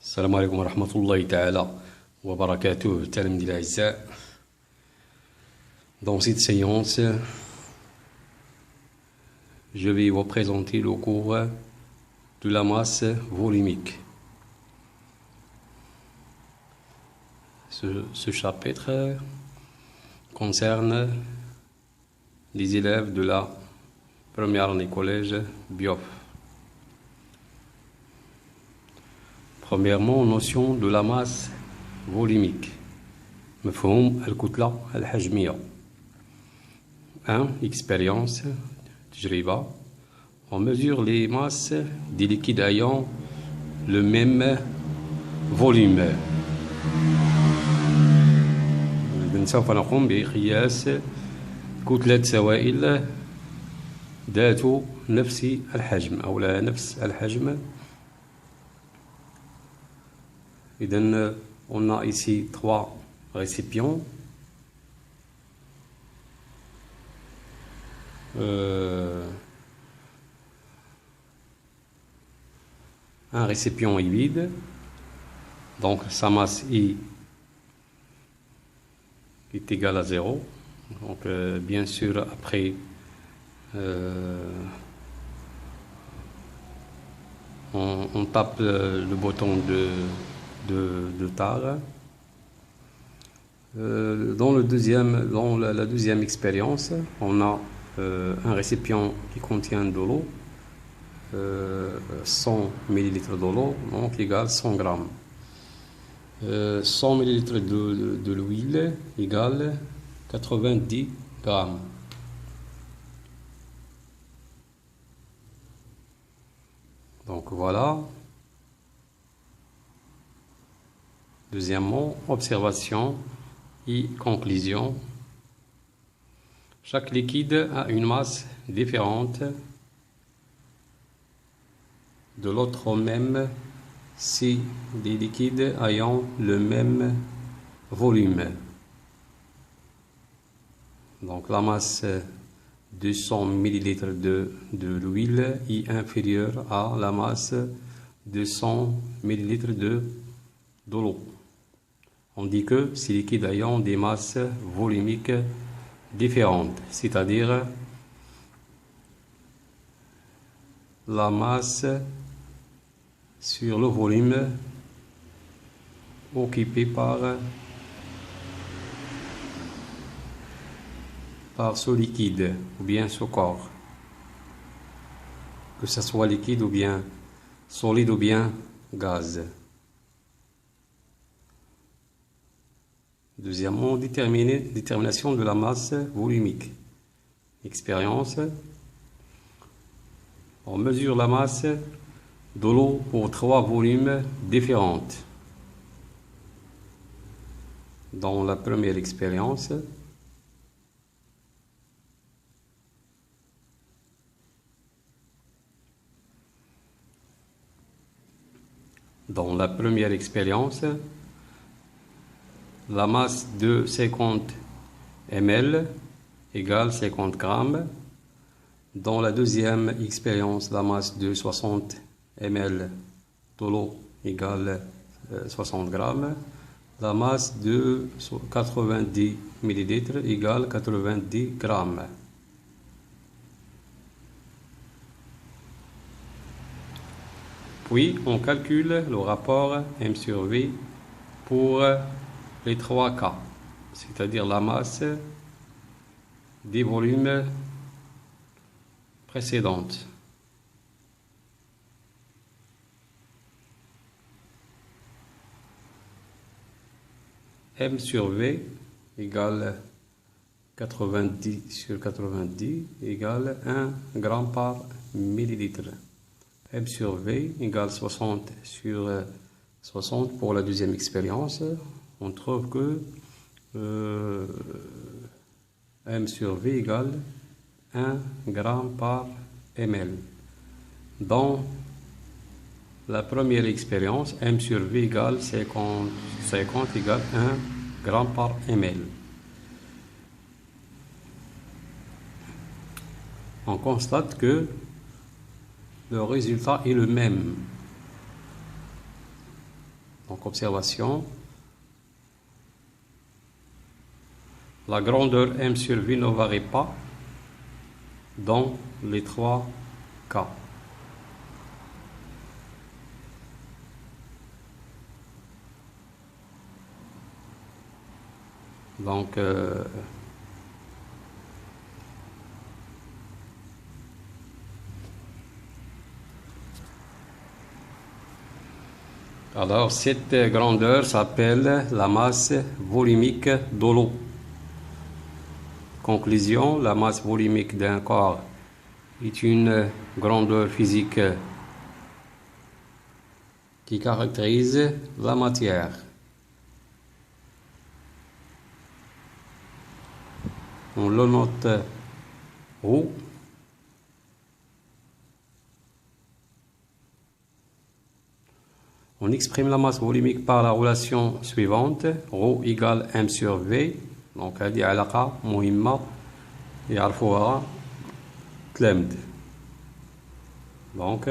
السلام عليكم ورحمة الله تعالى وبركاته تلاميذي الأعزاء. Dans cette séance, je vais vous présenter le cours de la masse volumique. Ce chapitre concerne les élèves de la première année collège BIOF. Premièrement, notion de la masse volumique. مفهوم الكتلة الحجمية. 1. Expérience, تجربة. On mesure les masses des liquides ayant le même volume. سوف نقوم بقياس كتلة سوائل ذات نفس الحجم أو لا نفس الحجم. إذن on a ici 3 récipients. Un récipient est vide, donc sa masse I est égale à 0. Donc bien sûr après on tape le bouton de tare. Dans la deuxième expérience, on a un récipient qui contient de l'eau, 100 ml de l'eau, donc égale 100 grammes. 100 ml de l'huile égale 90 grammes. Donc voilà. Deuxièmement, observation et conclusion. Chaque liquide a une masse différente de l'autre même si des liquides ayant le même volume. Donc la masse de 100 ml de l'huile est inférieure à la masse de 100 ml de l'eau. On dit que ces liquides ayant des masses volumiques différentes, c'est-à-dire la masse sur le volume occupé par ce liquide ou bien ce corps, que ce soit liquide ou bien solide ou bien gaz. Deuxièmement, détermination de la masse volumique. Expérience. On mesure la masse de l'eau pour 3 volumes différents. Dans la première expérience, la masse de 50 ml égale 50 grammes. Dans la deuxième expérience, la masse de 60 ml de l'eau égale 60 grammes. La masse de 90 ml égale 90 grammes. Puis, on calcule le rapport M sur V pour les 3 cas, c'est-à-dire la masse des volumes précédentes. M sur V égale 90 sur 90 égale 1 gramme par millilitre. M sur V égale 60 sur 60 pour la deuxième expérience. On trouve que M sur V égale 1 gramme par ml. Dans la première expérience, M sur V égale 50 égale 1 gramme par ml. On constate que le résultat est le même. Donc observation. La grandeur M sur V ne varie pas dans les 3 cas. Donc alors cette grandeur s'appelle la masse volumique de l'eau. Conclusion, la masse volumique d'un corps est une grandeur physique qui caractérise la matière. On le note ρ. On exprime la masse volumique par la relation suivante, ρ égale M sur V. Donc هذه علاقة مهمة يعرفوها تلامذ. Donc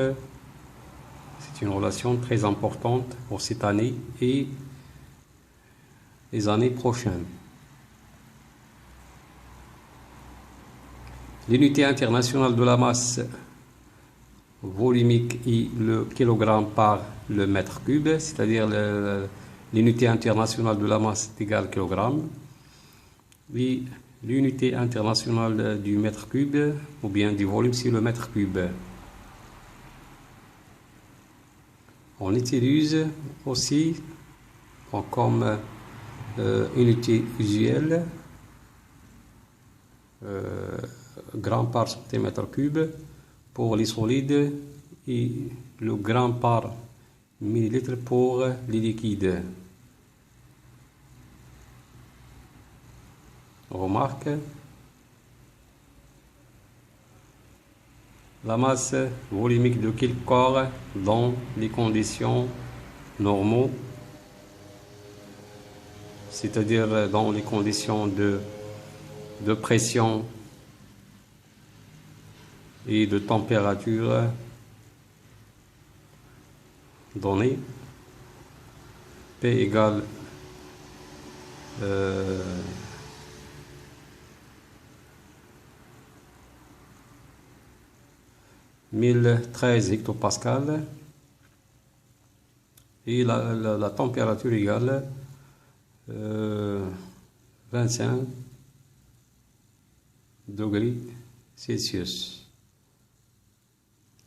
c'est une relation très importante pour cette année et les années prochaines. L'unité internationale de la masse volumique est le kilogramme par le mètre cube, c'est-à-dire l'unité internationale de la masse est égale kilogramme. Et l'unité internationale du mètre cube, ou bien du volume, c'est le mètre cube. On utilise aussi comme unité usuelle gramme par centimètre cube pour les solides et le gramme par millilitre pour les liquides. Remarque, la masse volumique de quel corps dans les conditions normaux, c'est-à-dire dans les conditions de pression et de température donnée, P égale 1013 hectopascales et la température égale 25 degrés Celsius.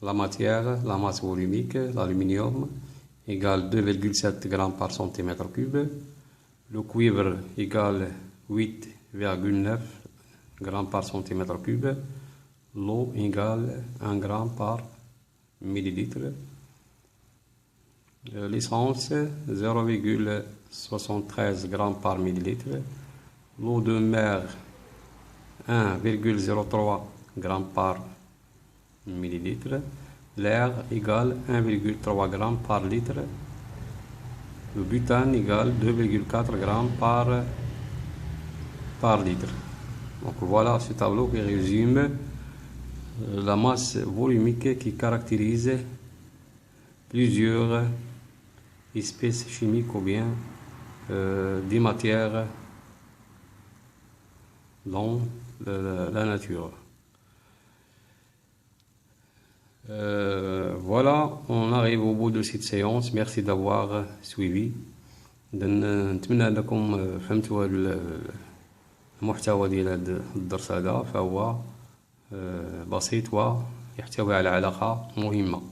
La matière, la masse volumique, l'aluminium égale 2,7 grammes par centimètre cube. Le cuivre égale 8,9 grammes par centimètre cube. L'eau égale 1 gramme par millilitre. L'essence 0,73 grammes par millilitre. L'eau de mer 1,03 grammes par millilitre. L'air égale 1,3 grammes par litre. Le butane égale 2,4 grammes par litre. Donc voilà ce tableau qui résume la masse volumique qui caractérise plusieurs espèces chimiques ou bien des matières dans la nature. Voilà, on arrive au bout de cette séance. Merci d'avoir suivi. نتمنى أنكم فهمتوا المحتوى ديال هذا الدرس هذا، فهو بسيط ويحتوي على علاقة مهمة.